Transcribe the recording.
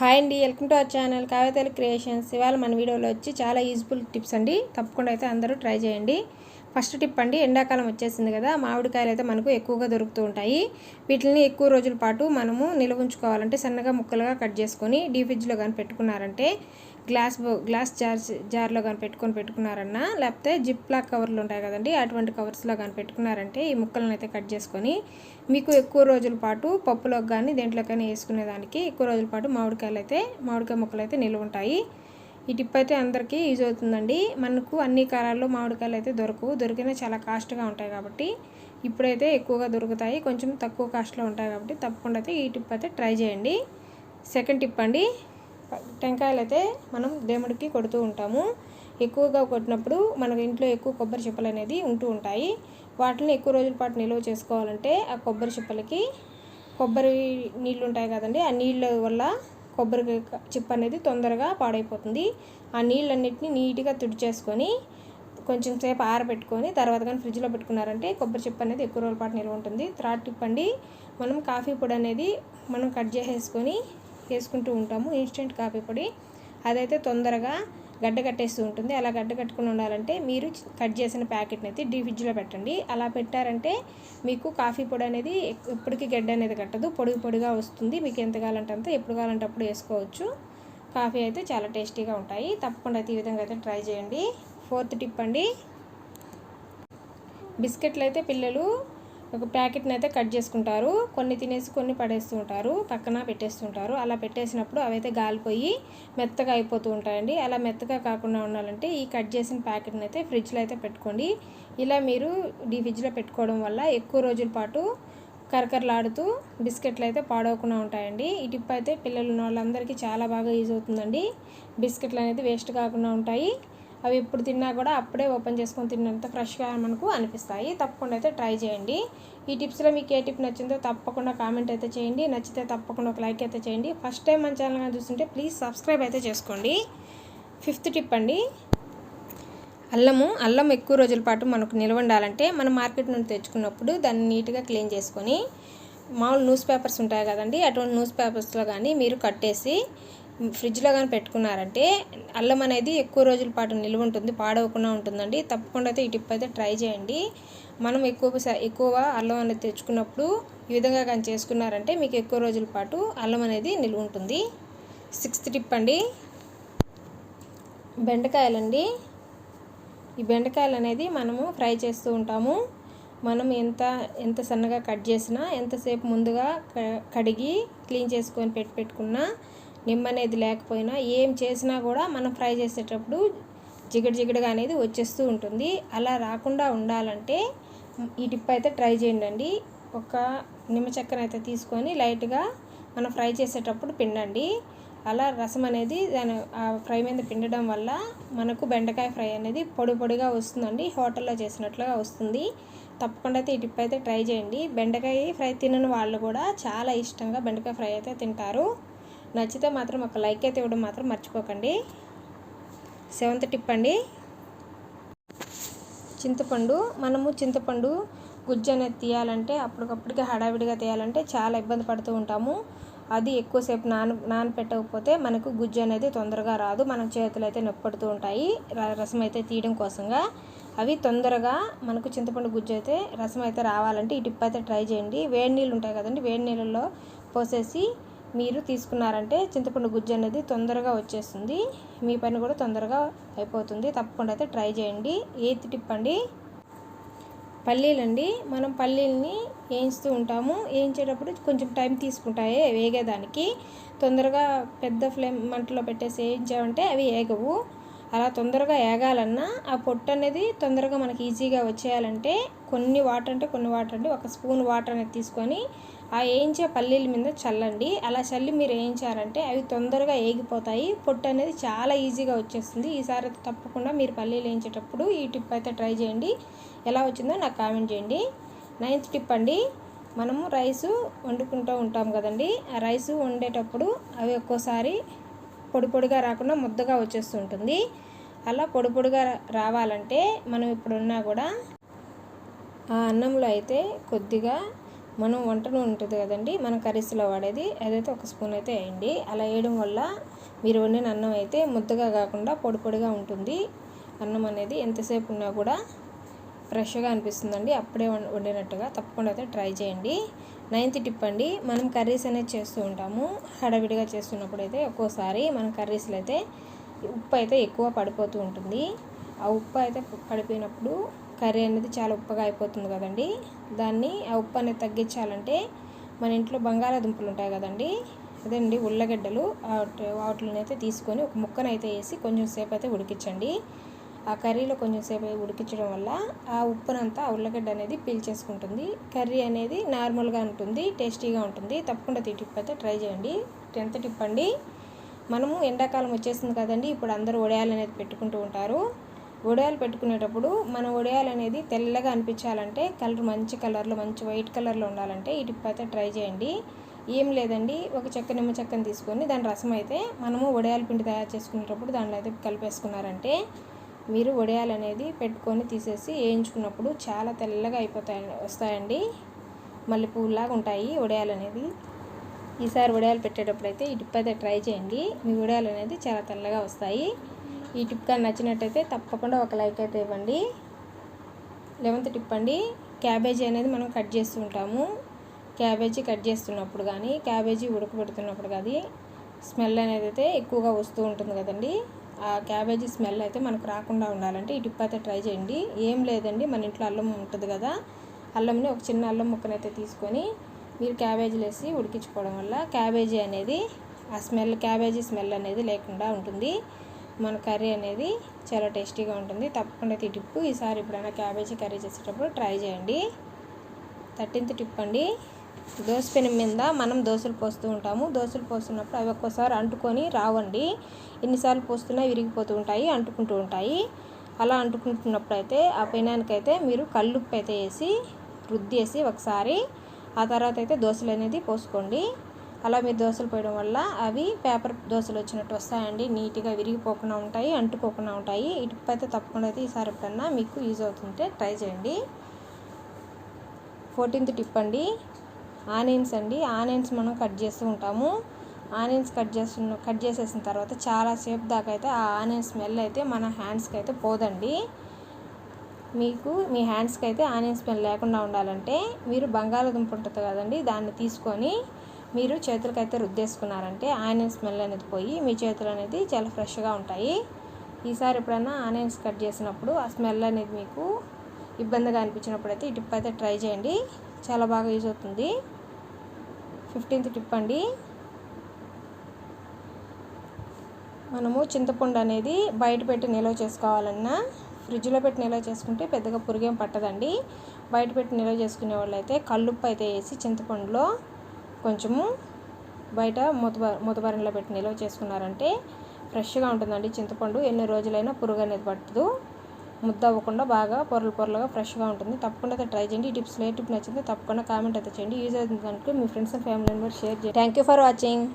Hi అండి, welcome to our channel కావ్యతేలు creations. ఇవాళ మన వీడియోలో వచ్చి చాలా యూజ్ఫుల్ టిప్స్ అండి. తప్పకుండా అయితే అందరూ ట్రై చేయండి. ఫస్ట్ టిప్ అండి, ఎండాకాలం వచ్చేసింది కదా, మామిడికాయలు అయితే మనకు ఎక్కువగా దొరుకుతూ ఉంటాయి. వీటిని ఎక్కువ రోజుల పాటు మనము నిల్వ ఉంచుకోవాలంటే సన్నగా ముక్కలుగా కట్ చేసుకొని డీప్ ఫ్రిడ్జ్లో కానీ పెట్టుకున్నారంటే గ్లాస్ జార్లో కానీ పెట్టుకున్నారన్నా, లేకపోతే జిప్ లాక్ కవర్లు ఉంటాయి కదండి, అటువంటి కవర్స్లో కానీ పెట్టుకున్నారంటే ఈ ముక్కలను అయితే కట్ చేసుకొని మీకు ఎక్కువ రోజుల పాటు పప్పులోకి కానీ దేంట్లో కానీ వేసుకునేదానికి ఎక్కువ రోజుల పాటు మామిడికాయ ముక్కలు అయితే నిల్వ ఉంటాయి. ఈ టిప్ అయితే అందరికీ యూజ్ అవుతుందండి. మనకు అన్ని కాలాల్లో మామిడికాయలు అయితే దొరికినా చాలా కాస్ట్గా ఉంటాయి కాబట్టి ఇప్పుడైతే ఎక్కువగా దొరుకుతాయి, కొంచెం తక్కువ కాస్ట్లో ఉంటాయి కాబట్టి తప్పకుండా అయితే ఈ టిప్ అయితే ట్రై చేయండి. సెకండ్ టిప్ అండి, టెంకాయలు అయితే మనం దేవుడికి కొడుతూ ఉంటాము. ఎక్కువగా కొట్టినప్పుడు మనకు ఇంట్లో ఎక్కువ కొబ్బరి చిప్పలు అనేది ఉంటూ ఉంటాయి. వాటిని ఎక్కువ రోజుల పాటు నిల్వ చేసుకోవాలంటే ఆ కొబ్బరి చిప్పలకి కొబ్బరి నీళ్ళు ఉంటాయి కదండి, ఆ నీళ్ళ వల్ల కొబ్బరి చిప్ప అనేది తొందరగా పాడైపోతుంది. ఆ నీళ్ళన్నిటిని నీట్గా తుడిచేసుకొని కొంచెం సేపు ఆరబెట్టుకొని తర్వాత కానీ ఫ్రిడ్జ్లో పెట్టుకున్నారంటే కొబ్బరి చిప్ప అనేది ఎక్కువ రోజుల పాటు నిల్వ ఉంటుంది. థర్డ్ టిప్ అండి, మనం కాఫీ పొడి అనేది మనం కట్ చేసేసుకొని వేసుకుంటూ ఉంటాము. ఇన్స్టెంట్ కాఫీ పొడి అదైతే తొందరగా గడ్డ కట్టేస్తూ ఉంటుంది. అలా గడ్డ కట్టుకుని ఉండాలంటే మీరు కట్ చేసిన ప్యాకెట్ని అయితే డీప్ ఫ్రిడ్జ్లో పెట్టండి. అలా పెట్టారంటే మీకు కాఫీ పొడి అనేది ఎప్పటికీ గడ్డ అనేది కట్టదు, పొడిగా వస్తుంది. మీకు ఎంత కావాలంటే అంత, ఎప్పుడు కావాలంటే అప్పుడు వేసుకోవచ్చు. కాఫీ అయితే చాలా టేస్టీగా ఉంటాయి. తప్పకుండా అయితే ఈ విధంగా అయితే ట్రై చేయండి. ఫోర్త్ టిప్ అండి, బిస్కెట్లు అయితే పిల్లలు ఒక ప్యాకెట్ని అయితే కట్ చేసుకుంటారు, కొన్ని తినేసి కొన్ని పడేస్తూ ఉంటారు, పక్కన పెట్టేస్తుంటారు. అలా పెట్టేసినప్పుడు అవైతే గాలిపోయి మెత్తగా అయిపోతూ ఉంటాయండి. అలా మెత్తగా కాకుండా ఉండాలంటే ఈ కట్ చేసిన ప్యాకెట్ని అయితే ఫ్రిడ్జ్లో అయితే పెట్టుకోండి. ఇలా మీరు డీ ఫ్రిడ్జ్లో పెట్టుకోవడం వల్ల ఎక్కువ రోజుల పాటు కరకరలాడుతూ బిస్కెట్లు అయితే పాడవకుండా ఉంటాయండి. ఈ టిప్ అయితే పిల్లలు ఉన్న వాళ్ళందరికీ చాలా బాగా యూజ్ అవుతుందండి. బిస్కెట్లు అనేది వేస్ట్ కాకుండా ఉంటాయి. అవి ఎప్పుడు తిన్నా కూడా అప్పుడే ఓపెన్ చేసుకొని తిన్నంత ఫ్రెష్గా మనకు అనిపిస్తాయి. తప్పకుండా అయితే ట్రై చేయండి. ఈ టిప్స్లో మీకు ఏ టిప్ నచ్చిందో తప్పకుండా కామెంట్ అయితే చేయండి. నచ్చితే తప్పకుండా ఒక లైక్ అయితే చేయండి. ఫస్ట్ టైం మన ఛానల్ కానీ చూస్తుంటే ప్లీజ్ సబ్స్క్రైబ్ అయితే చేసుకోండి. ఫిఫ్త్ టిప్ అండి, అల్లం ఎక్కువ రోజుల పాటు మనకు నిల్వ ఉండాలంటే మనం మార్కెట్ నుండి తెచ్చుకున్నప్పుడు దాన్ని నీట్గా క్లీన్ చేసుకొని మామూలు న్యూస్ పేపర్స్ ఉంటాయి కదండి, అటువంటి న్యూస్ పేపర్స్లో కానీ మీరు కట్టేసి ఫ్రిడ్జ్లో కానీ పెట్టుకున్నారంటే అల్లం అనేది ఎక్కువ రోజుల పాటు నిల్వ ఉంటుంది, పాడవకుండా ఉంటుందండి. తప్పకుండా అయితే ఈ టిప్ అయితే ట్రై చేయండి. మనం ఎక్కువ అల్లం అనేది తెచ్చుకున్నప్పుడు ఈ విధంగా కానీ చేసుకున్నారంటే మీకు ఎక్కువ రోజుల పాటు అల్లం అనేది నిల్వ ఉంటుంది. సిక్స్త్ టిప్ అండి, బెండకాయలండి. ఈ బెండకాయలు అనేది మనము ఫ్రై చేస్తూ ఉంటాము. మనం ఎంత సన్నగా కట్ చేసినా, ఎంతసేపు ముందుగా కడిగి క్లీన్ చేసుకొని పెట్టుకున్నా, నిమ్మ అనేది లేకపోయినా ఏం చేసినా కూడా మనం ఫ్రై చేసేటప్పుడు జిగడగా అనేది వచ్చేస్తూ ఉంటుంది. అలా రాకుండా ఉండాలంటే ఈ టిప్ అయితే ట్రై చేయండి. ఒక నిమ్మ చెక్కను అయితే తీసుకొని లైట్గా మనం ఫ్రై చేసేటప్పుడు పిండండి. అలా రసం అనేది ఆ ఫ్రై మీద పిండడం వల్ల మనకు బెండకాయ ఫ్రై అనేది పొడిగా వస్తుందండి, హోటల్లో చేసినట్లుగా వస్తుంది. తప్పకుండా అయితే ఈ టిప్ అయితే ట్రై చేయండి. బెండకాయ ఫ్రై తినని వాళ్ళు కూడా చాలా ఇష్టంగా బెండకాయ ఫ్రై అయితే తింటారు. నచ్చితే మాత్రం ఒక లైక్ అయితే ఇవ్వడం మాత్రం మర్చిపోకండి. సెవెంత్ టిప్ అండి, చింతపండు గుజ్జు అనేది తీయాలంటే అప్పటికప్పటికే హడావిడిగా తీయాలంటే చాలా ఇబ్బంది పడుతూ ఉంటాము. అది ఎక్కువసేపు నానపెట్టకపోతే మనకు గుజ్జు అనేది తొందరగా రాదు, మన చేతులు అయితే నొప్పి పడుతూ ఉంటాయి. రసం అయితే తీయడం కోసంగా అవి తొందరగా మనకు చింతపండు గుజ్జు అయితే రసం అయితే రావాలంటే ఈ టిప్ అయితే ట్రై చేయండి. వేడి నీళ్ళు ఉంటాయి కదండి, వేడి నీళ్ళల్లో పోసేసి మీరు తీసుకున్నారంటే చింతపండు గుజ్జు అనేది తొందరగా వచ్చేస్తుంది, మీ పని కూడా తొందరగా అయిపోతుంది. తప్పకుండా అయితే ట్రై చేయండి. ఎయిత్ టిప్ అండి, పల్లీలండి. మనం పల్లీలని వేయిస్తూ ఉంటాము, వేయించేటప్పుడు కొంచెం టైం తీసుకుంటాయి వేగేదానికి. తొందరగా పెద్ద ఫ్లేమ్ మంటలో పెట్టేసి వేయించామంటే అవి వేగవు. అలా తొందరగా వేగాలన్నా ఆ పొట్టు అనేది తొందరగా మనకి ఈజీగా వచ్చేయాలంటే కొన్ని వాటర్ అండి, ఒక స్పూన్ వాటర్ అనేది తీసుకొని ఆ వేయించే పల్లీల మీద చల్లండి. అలా చల్లి మీరు వేయించారంటే అవి తొందరగా వేగిపోతాయి, పొట్టు అనేది చాలా ఈజీగా వచ్చేస్తుంది. ఈసారి అయితే తప్పకుండా మీరు పల్లీలు వేయించేటప్పుడు ఈ టిప్ అయితే ట్రై చేయండి. ఎలా వచ్చిందో నాకు కామెంట్ చేయండి. నైన్త్ టిప్ అండి, మనము రైసు వండుకుంటూ ఉంటాం కదండి, ఆ రైసు వండేటప్పుడు అవి ఒక్కోసారి పొడిగా రాకుండా ముద్దగా వచ్చేస్తూ ఉంటుంది. అలా పొడిగా రావాలంటే మనం ఇప్పుడున్నా కూడా ఆ అన్నంలో అయితే కొద్దిగా మనం వంట నూనె ఉంటుంది కదండి, మనం కర్రీస్లో వాడేది, అదైతే 1 స్పూన్ అయితే వేయండి. అలా వేయడం వల్ల మీరు వండిన అన్నం అయితే ముద్దగా కాకుండా పొడి పొడిగా ఉంటుంది. అన్నం అనేది ఎంతసేపు ఉన్నా కూడా ఫ్రెష్గా అనిపిస్తుందండి, అప్పుడే వండినట్టుగా. తప్పకుండా అయితే ట్రై చేయండి. 9th టిప్ అండి, మనం కర్రీస్ అనేది చేస్తూ ఉంటాము. హడావిడిగా చేస్తున్నప్పుడు అయితే ఒక్కోసారి మన కర్రీస్లో అయితే ఉప్పు అయితే ఎక్కువ పడిపోతూ ఉంటుంది. ఆ ఉప్పు అయితే పడిపోయినప్పుడు కర్రీ అనేది చాలా ఉప్పగా అయిపోతుంది కదండి. ఆ ఉప్పు అనేది తగ్గించాలంటే మన ఇంట్లో బంగాళాదుంపలు ఉంటాయి కదండి, అదండి ఉల్లగడ్డలు, వాటిని అయితే తీసుకొని ఒక ముక్కనైతే వేసి కొంచెం సేపు అయితే ఉడికించండి. ఆ కర్రీలో కొంచెం సేపు ఉడికించడం వల్ల ఆ ఉప్పునంతా ఆ ఉల్లగడ్డ అనేది పీల్చేసుకుంటుంది. కర్రీ అనేది నార్మల్గా ఉంటుంది, టేస్టీగా ఉంటుంది. తప్పకుండా ఈ టిప్ అయితే ట్రై చేయండి. 10th టిప్ అండి, మనము ఎండాకాలం వచ్చేసింది కదండి, ఇప్పుడు అందరూ వడియాలు అనేది పెట్టుకుంటూ ఉంటారు. వడియాలు పెట్టుకునేటప్పుడు మన వడియాలు అనేది తెల్లగా అనిపించాలంటే, కలర్ మంచి కలర్లో, మంచి వైట్ కలర్లో ఉండాలంటే ఈ టిప్ అయితే ట్రై చేయండి. ఏం లేదండి, ఒక నిమ్మ చెక్కని తీసుకొని దాని రసం అయితే మనము వడియాల పిండి తయారు చేసుకునేటప్పుడు దాంట్లో అయితే కలిపేసుకున్నారంటే మీరు వడియాలు అనేది పెట్టుకొని తీసేసి వేయించుకున్నప్పుడు చాలా తెల్లగా వస్తాయండి. మల్లెపూలాగా ఉంటాయి వడియాలు అనేది. ఈసారి వడియాలు పెట్టేటప్పుడు అయితే ఈ టిప్ అయితే ట్రై చేయండి. మీ వడియాలు అనేది చాలా తెల్లగా వస్తాయి. ఈ టిప్ కానీ నచ్చినట్టయితే తప్పకుండా ఒక లైక్ అయితే ఇవ్వండి. 11th టిప్ అండి, క్యాబేజీ అనేది మనం కట్ చేస్తూ ఉంటాము. క్యాబేజీ కట్ చేస్తున్నప్పుడు కానీ, క్యాబేజీ ఉడకబెడుతున్నప్పుడు కానీ స్మెల్ అనేది అయితే ఎక్కువగా వస్తూ ఉంటుంది కదండి. ఆ క్యాబేజీ స్మెల్ అయితే మనకు రాకుండా ఉండాలంటే ఈ టిప్ అయితే ట్రై చేయండి. ఏం లేదండి, మన ఇంట్లో అల్లం ఉంటుంది కదా, అల్లంని ఒక చిన్న అల్లం ముక్కనైతే తీసుకొని మీరు క్యాబేజీలు వేసి ఉడికించుకోవడం వల్ల క్యాబేజీ అనేది క్యాబేజీ స్మెల్ అనేది లేకుండా ఉంటుంది. మన కర్రీ అనేది చాలా టేస్టీగా ఉంటుంది. తప్పకుండా ఈ టిప్ ఈసారి ఎప్పుడైనా క్యాబేజీ కర్రీ చేసేటప్పుడు ట్రై చేయండి. 13th టిప్ అండి, దోశ పెనం మీద మనం దోశలు పోస్తూ ఉంటాము. దోశలు పోస్తున్నప్పుడు అవి ఒక్కోసారి అంటుకొని రావండి. ఎన్నిసార్లు పోస్తున్నా విరిగిపోతూ ఉంటాయి, అంటుకుంటూ ఉంటాయి. అలా అంటుకుంటున్నప్పుడు అయితే ఆ పెనానికైతే మీరు కల్లుప్పు అయితే వేసి రుద్దేసి ఒకసారి, ఆ తర్వాత అయితే దోశలు అనేది పోసుకోండి. అలా మీరు దోశలు పోయడం వల్ల అవి పేపర్ దోశలు వచ్చినట్టు వస్తాయండి. నీట్గా విరిగిపోకుండా ఉంటాయి, అంటుకోకుండా ఉంటాయి. ఈ టిప్ అయితే తప్పకుండా అయితే ఈసారి ఎప్పుడన్నా మీకు యూజ్ అవుతుంటే ట్రై చేయండి. 14th టిప్ అండి, ఆనియన్స్ అండి. ఆనియన్స్ మనం కట్ చేస్తూ ఉంటాము. ఆనియన్స్ కట్ చేసేసిన తర్వాత చాలాసేపు దాకా అయితే ఆ ఆనియన్ స్మెల్ అయితే మన హ్యాండ్స్కి అయితే పోదండి. మీకు మీ హ్యాండ్స్కి అయితే ఆనియన్ స్మెల్ లేకుండా ఉండాలంటే మీరు బంగాళాదుంప ఉంటుంది కదండి, దాన్ని తీసుకొని మీరు చేతులకైతే రుద్దేసుకున్నారంటే ఆనియన్ స్మెల్ అనేది పోయి మీ చేతులు అనేది చాలా ఫ్రెష్గా ఉంటాయి. ఈసారి ఎప్పుడైనా ఆనియన్స్ కట్ చేసినప్పుడు ఆ స్మెల్ అనేది మీకు ఇబ్బందిగా అనిపించినప్పుడు అయితే ఈ టిప్ అయితే ట్రై చేయండి, చాలా బాగా యూజ్ అవుతుంది. 15th టిప్ అండి, మనము చింతపండు అనేది బయట పెట్టి నిల్వ చేసుకోవాలన్నా ఫ్రిడ్జ్లో పెట్టి నిల్వ చేసుకుంటే పెద్దగా పురుగేం పట్టదండి. బయట పెట్టి నిల్వ చేసుకునే వాళ్ళు అయితే కల్లుప్పు అయితే వేసి చింతపండులో కొంచెము బయట మూతబరణలో పెట్టి నిల్వ చేసుకున్నారంటే ఫ్రెష్గా ఉంటుందండి చింతపండు. ఎన్ని రోజులైనా పురుగు అనేది పట్టదు, ముద్ద అవ్వకుండా బాగా పొరలుగా ఫ్రెష్గా ఉంటుంది. తప్పకుండా అయితే ట్రై చేయండి. ఈ టిప్స్లో ఏ టిప్ నచ్చిందో తప్పకుండా కామెంట్ అయితే చేయండి. యూజ్ అవుతుంది అనుకో మీ friends and family members share చేయండి. Thank you for watching.